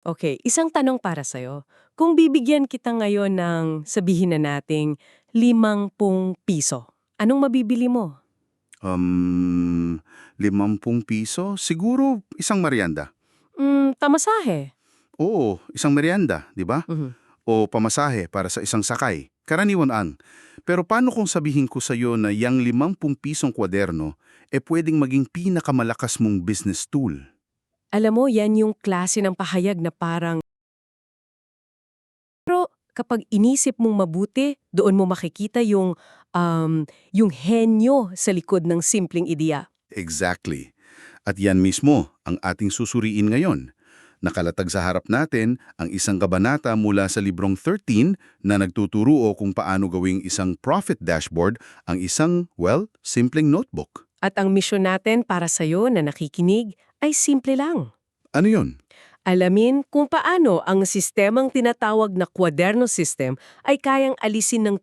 Okay, isang tanong para sa'yo. Kung bibigyan kita ngayon ng sabihin na nating ₱50, anong mabibili mo? Um, ₱50? Siguro isang merienda. Pamasahe. Oo, isang merienda, di ba? Mhm. O pamasahe para sa isang sakay. Karaniwan ang. Pero paano kung sabihin ko sa iyo na yang ₱50 kwaderno pwedeng maging pinakamalakas mong business tool? Alam mo, yan yung klase ng pahayag na parang pero kapag inisip mong mabuti, doon mo makikita yung henyo sa likod ng simpleng ideya. Exactly. At yan mismo ang ating susuriin ngayon. Nakalatag sa harap natin ang isang kabanata mula sa librong 13 na nagtuturo kung paano gawing isang profit dashboard ang isang, well, simpleng notebook. At ang misyon natin para sa'yo na nakikinig ay simple lang. Ano yun? Alamin kung paano ang sistemang tinatawag na kwaderno system ay kayang alisin ng